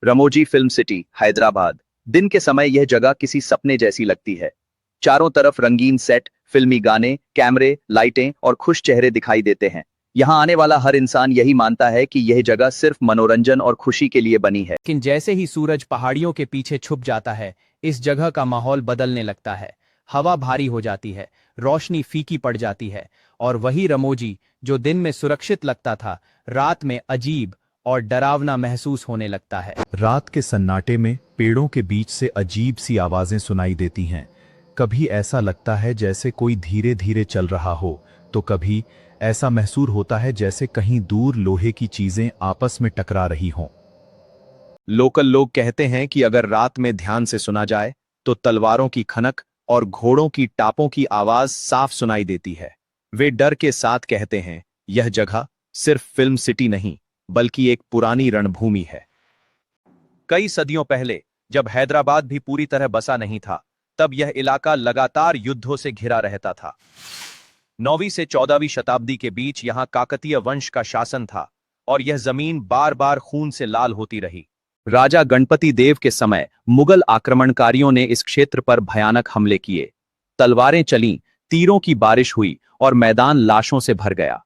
रमोजी film city, Hyderabad. दिन के समय यह जगह किसी सपने जैसी लगती है। चारों तरफ रंगीन सेट, फिल्मी गाने, कैमरे, लाइटें और खुश चेहरे दिखाई देते हैं। यहाँ आने वाला हर इंसान यही मानता है कि यह जगह सिर्फ मनोरंजन और खुशी के लिए बनी है। लेकिन जैसे ही सूरज पहाड़ियों के पीछे छुप जाता है, इस जगह का माहौल बदलने लगता है। हवा भारी हो जाती है, रोशनी फीकी पड़ जाती है, और वही रमोजी जो दिन में सुरक्षित लगता था, रात में अजीब और डरावना महसूस होने लगता है। रात के सन्नाटे में पेड़ों के बीच से अजीब सी आवाजें सुनाई देती हैं। कभी ऐसा लगता है जैसे कोई धीरे धीरे चल रहा हो, तो कभी ऐसा महसूस होता है जैसे कहीं दूर लोहे की चीजें आपस में टकरा रही हों। लोकल लोग कहते हैं कि अगर रात में ध्यान से सुना जाए तो तलवारों की खनक और घोड़ों की टापों की आवाज साफ सुनाई देती है। वे डर के साथ कहते हैं, यह जगह सिर्फ फिल्म सिटी नहीं बल्कि एक पुरानी रणभूमि है। कई सदियों पहले जब हैदराबाद भी पूरी तरह बसा नहीं था, तब यह इलाका लगातार युद्धों से घिरा रहता था। 9वीं से 14वीं शताब्दी के बीच यहां काकतीय वंश का शासन था और यह जमीन बार बार खून से लाल होती रही। राजा गणपति देव के समय मुगल आक्रमणकारियों ने इस क्षेत्र पर भयानक हमले किए। तलवारें चलीं, तीरों की बारिश हुई और मैदान लाशों से भर गया।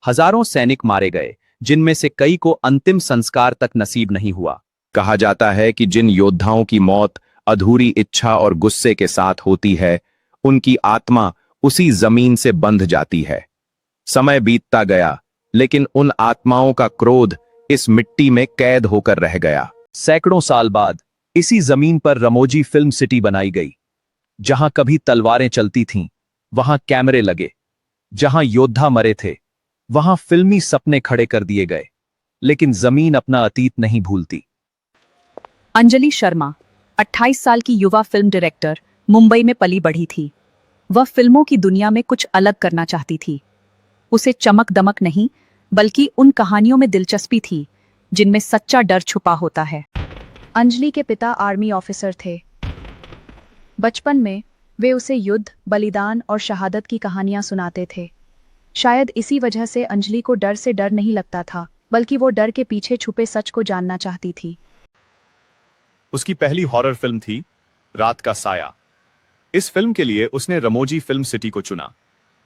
हजारों सैनिक मारे गए, जिनमें से कई को अंतिम संस्कार तक नसीब नहीं हुआ। कहा जाता है कि जिन योद्धाओं की मौत अधूरी इच्छा और गुस्से के साथ होती है, उनकी आत्मा उसी जमीन से बंध जाती है। समय बीतता गया, लेकिन उन आत्माओं का क्रोध इस मिट्टी में कैद होकर रह गया। सैकड़ों साल बाद इसी जमीन पर रमोजी फिल्म सिटी बनाई गई। जहां कभी तलवारें चलती थीं, वहां कैमरे लगे। जहां योद्धा मरे थे, वहां फिल्मी सपने खड़े कर दिए गए। लेकिन जमीन अपना अतीत नहीं भूलती। अंजलि शर्मा, 28 साल की युवा फिल्म डायरेक्टर, मुंबई में पली बढ़ी थी। वह फिल्मों की दुनिया में कुछ अलग करना चाहती थी। उसे चमक दमक नहीं, बल्कि उन कहानियों में दिलचस्पी थी जिनमें सच्चा डर छुपा होता है। अंजलि के पिता आर्मी ऑफिसर थे। बचपन में वे उसे युद्ध, बलिदान और शहादत की कहानियां सुनाते थे। शायद इसी वजह से अंजलि को डर से डर नहीं लगता था, बल्कि वो डर के पीछे छुपे सच को जानना चाहती थी। उसकी पहली हॉरर फिल्म थी रात का साया। इस फिल्म के लिए उसने रमोजी फिल्म सिटी को चुना।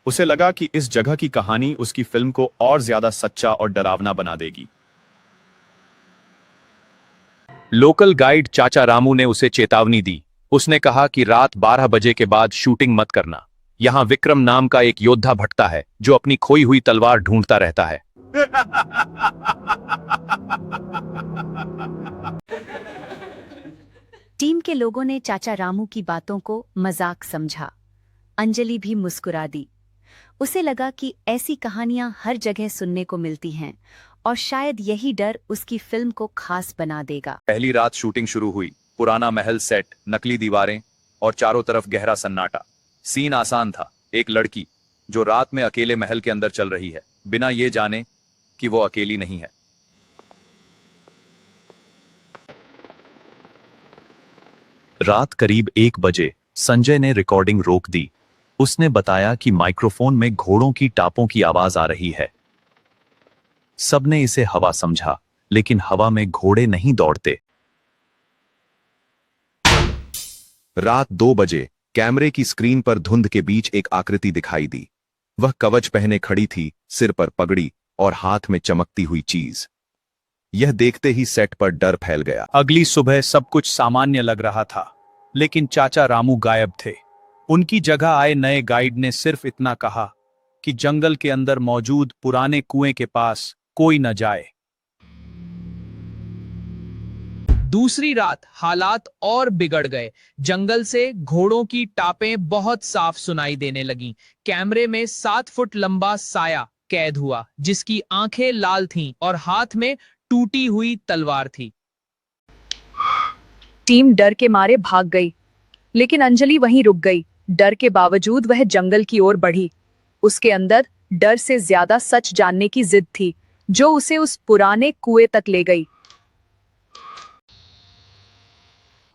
उसे लगा कि इस जगह की कहानी उसकी फिल्म को और ज्यादा सच्चा और डरावना बना देगी। लोकल गाइड चाचा रामू ने उसे चेतावनी दी। उसने कहा कि रात 12 बजे के बाद शूटिंग मत करना। यहां विक्रम नाम का एक योद्धा भटकता है जो अपनी खोई हुई तलवार ढूंढता रहता है। टीम के लोगों ने चाचा रामू की बातों को मजाक समझा। अंजलि भी मुस्कुरा दी। उसे लगा कि ऐसी कहानियां हर जगह सुनने को मिलती हैं और शायद यही डर उसकी फिल्म को खास बना देगा। पहली रात शूटिंग शुरू हुई। पुराना महल सेट, नकली दीवारें और चारों तरफ गहरा सन्नाटा। सीन आसान था। एक लड़की जो रात में अकेले महल के अंदर चल रही है, बिना ये जाने कि वो अकेली नहीं है। रात करीब 1 बजे संजय ने रिकॉर्डिंग रोक दी। उसने बताया कि माइक्रोफोन में घोड़ों की टापों की आवाज आ रही है। सबने इसे हवा समझा, लेकिन हवा में घोड़े नहीं दौड़ते। रात 2 बजे कैमरे की स्क्रीन पर धुंध के बीच एक आकृति दिखाई दी। वह कवच पहने खड़ी थी, सिर पर पगड़ी और हाथ में चमकती हुई चीज। यह देखते ही सेट पर डर फैल गया। अगली सुबह सब कुछ सामान्य लग रहा था, लेकिन चाचा रामू गायब थे। उनकी जगह आए नए गाइड ने सिर्फ इतना कहा कि जंगल के अंदर मौजूद पुराने कुएं के पास कोई न जाए। दूसरी रात हालात और बिगड़ गए। जंगल से घोड़ों की टापें बहुत साफ सुनाई देने लगीं। कैमरे में 7 फुट लंबा साया कैद हुआ, जिसकी आंखें लाल थीं और हाथ में टूटी हुई तलवार थी। टीम डर के मारे भाग गई, लेकिन अंजलि वहीं रुक गई। डर के बावजूद वह जंगल की ओर बढ़ी। उसके अंदर डर से ज्यादा सच जानने की जिद थी, जो उसे उस पुराने कुएं तक ले गई।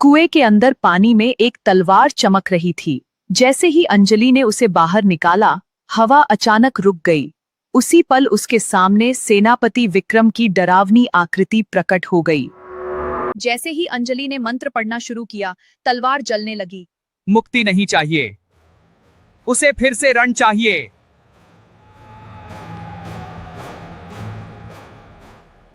कुएं के अंदर पानी में एक तलवार चमक रही थी। जैसे ही अंजलि ने उसे बाहर निकाला, हवा अचानक रुक गई। उसी पल उसके सामने सेनापति विक्रम की डरावनी आकृति प्रकट हो गई। जैसे ही अंजलि ने मंत्र पढ़ना शुरू किया, तलवार जलने लगी। मुक्ति नहीं चाहिए, उसे फिर से रण चाहिए।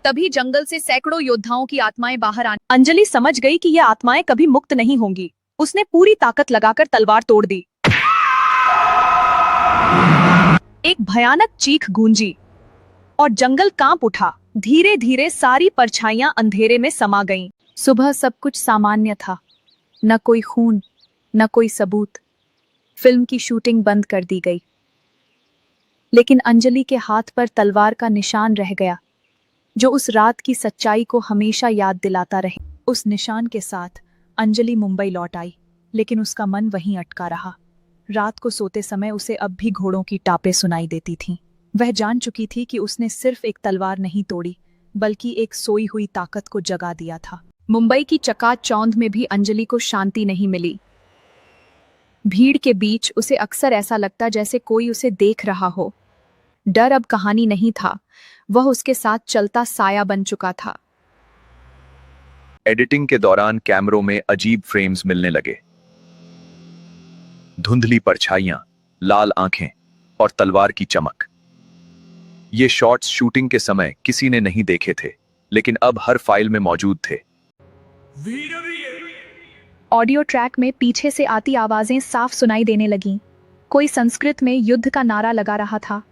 तभी जंगल से सैकड़ों योद्धाओं की आत्माएं बाहर आने। अंजलि समझ गई कि ये आत्माएं कभी मुक्त नहीं होंगी। उसने पूरी ताकत लगाकर तलवार तोड़ दी। एक भयानक चीख गूंजी और जंगल कांप उठा। धीरे धीरे सारी परछाइयां अंधेरे में समा गईं। सुबह सब कुछ सामान्य था, न कोई खून, न कोई सबूत। फिल्म की शूटिंग बंद कर दी गई, लेकिन अंजलि के हाथ पर तलवार का निशान रह गया, जो उस रात की सच्चाई को हमेशा याद दिलाता रहे। उस निशान के साथ अंजलि मुंबई लौट आई, लेकिन उसका मन वहीं अटका रहा। रात को सोते समय उसे अब भी घोड़ों की टापें सुनाई देती थीं। वह जान चुकी थी कि उसने सिर्फ एक तलवार नहीं तोड़ी, बल्कि एक सोई हुई ताकत को जगा दिया था। मुंबई की चकाचौंध में भी अंजलि को शांति नहीं मिली। भीड़ के बीच उसे अक्सर ऐसा लगता जैसे कोई उसे देख रहा हो। डर अब कहानी नहीं था, वह उसके साथ चलता साया बन चुका था। एडिटिंग के दौरान कैमरों में अजीब फ्रेम्स मिलने लगे। धुंधली परछाइयां, लाल आंखें और तलवार की चमक। ये शॉट्स शूटिंग के समय किसी ने नहीं देखे थे, लेकिन अब हर फाइल में मौजूद थे। ऑडियो ट्रैक में पीछे से आती आवाजें साफ सुनाई देने लगीं। कोई संस्कृत में युद्ध का नारा लगा रहा था,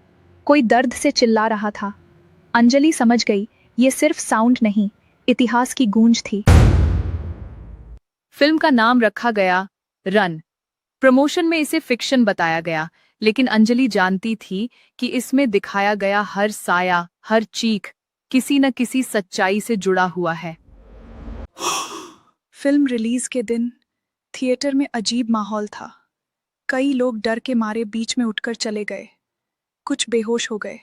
कोई दर्द से चिल्ला रहा था। अंजलि समझ गई, ये सिर्फ साउंड नहीं, इतिहास की गूंज थी। फिल्म का नाम रखा गया रन। प्रमोशन में इसे फिक्शन बताया गया, लेकिन अंजलि जानती थी कि इसमें दिखाया गया हर साया, हर चीख किसी न किसी सच्चाई से जुड़ा हुआ है। फिल्म रिलीज के दिन थिएटर में अजीब माहौल था। कई लोग डर के मारे बीच में उठकर चले गए, कुछ बेहोश हो गए।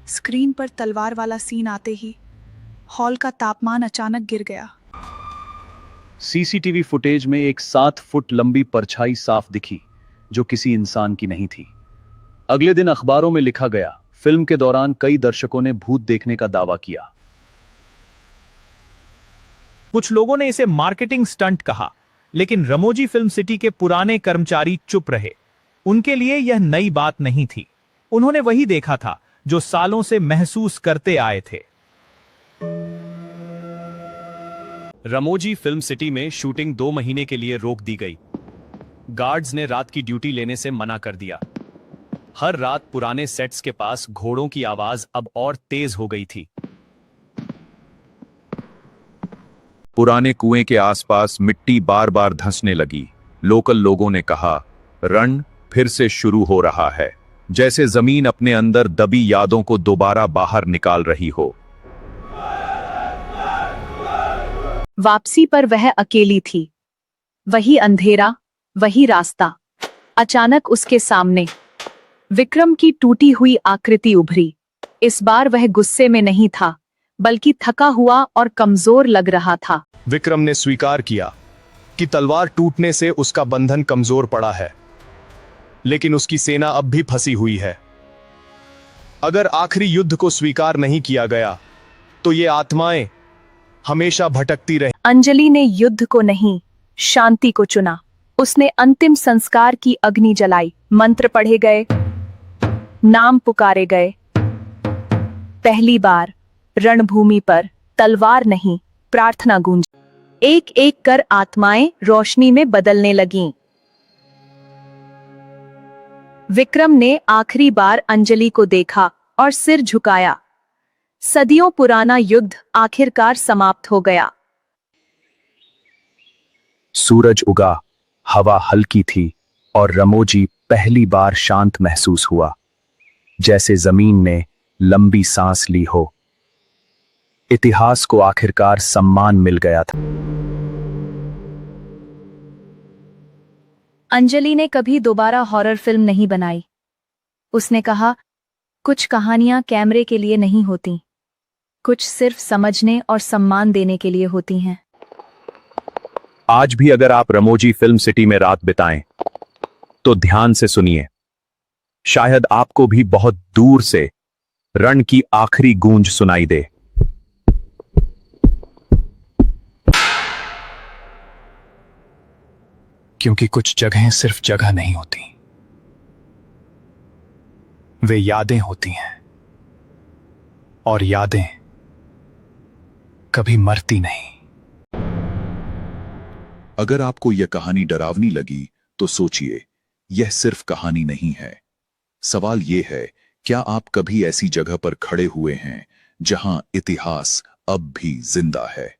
स्क्रीन पर तलवार वाला सीन आते ही हॉल का तापमान अचानक गिर गया। सीसीटीवी फुटेज में एक 7 फुट लंबी परछाई साफ दिखी, जो किसी इंसान की नहीं थी। अगले दिन अखबारों में लिखा गया, फिल्म के दौरान कई दर्शकों ने भूत देखने का दावा किया। कुछ लोगों ने इसे मार्केटिंग स्टंट कहा, लेकिन रमोजी फिल्म सिटी के पुराने कर्मचारी चुप रहे। उनके लिए यह नई बात नहीं थी। उन्होंने वही देखा था जो सालों से महसूस करते आए थे। रमोजी फिल्म सिटी में शूटिंग 2 महीने के लिए रोक दी गई। गार्ड्स ने रात की ड्यूटी लेने से मना कर दिया। हर रात पुराने सेट्स के पास घोड़ों की आवाज अब और तेज हो गई थी। पुराने कुएं के आसपास मिट्टी बार बार धंसने लगी। लोकल लोगों ने कहा, रण फिर से शुरू हो रहा है, जैसे जमीन अपने अंदर दबी यादों को दोबारा बाहर निकाल रही हो। वापसी पर वह अकेली थी। वही अंधेरा, वही रास्ता। अचानक उसके सामने विक्रम की टूटी हुई आकृति उभरी। इस बार वह गुस्से में नहीं था, बल्कि थका हुआ और कमजोर लग रहा था। विक्रम ने स्वीकार किया कि तलवार टूटने से उसका बंधन कमजोर पड़ा है, लेकिन उसकी सेना अब भी फंसी हुई है। अगर आखिरी युद्ध को स्वीकार नहीं किया गया, तो ये आत्माएं हमेशा भटकती रहे। अंजलि ने युद्ध को नहीं, शांति को चुना। उसने अंतिम संस्कार की अग्नि जलाई। मंत्र पढ़े गए, नाम पुकारे गए। पहली बार रणभूमि पर तलवार नहीं, प्रार्थना गूंजी। एक एक कर आत्माएं रोशनी में बदलने लगीं। विक्रम ने आखिरी बार अंजलि को देखा और सिर झुकाया। सदियों पुराना युद्ध आखिरकार समाप्त हो गया। सूरज उगा, हवा हल्की थी और रमोजी पहली बार शांत महसूस हुआ, जैसे जमीन ने लंबी सांस ली हो। इतिहास को आखिरकार सम्मान मिल गया था। अंजलि ने कभी दोबारा हॉरर फिल्म नहीं बनाई। उसने कहा, कुछ कहानियां कैमरे के लिए नहीं होती, कुछ सिर्फ समझने और सम्मान देने के लिए होती हैं। आज भी अगर आप रमोजी फिल्म सिटी में रात बिताएं, तो ध्यान से सुनिए। शायद आपको भी बहुत दूर से रण की आखिरी गूंज सुनाई दे। क्योंकि कुछ जगहें सिर्फ जगह नहीं होती, वे यादें होती हैं, और यादें कभी मरती नहीं। अगर आपको यह कहानी डरावनी लगी तो सोचिए, यह सिर्फ कहानी नहीं है। सवाल यह है, क्या आप कभी ऐसी जगह पर खड़े हुए हैं जहां इतिहास अब भी जिंदा है?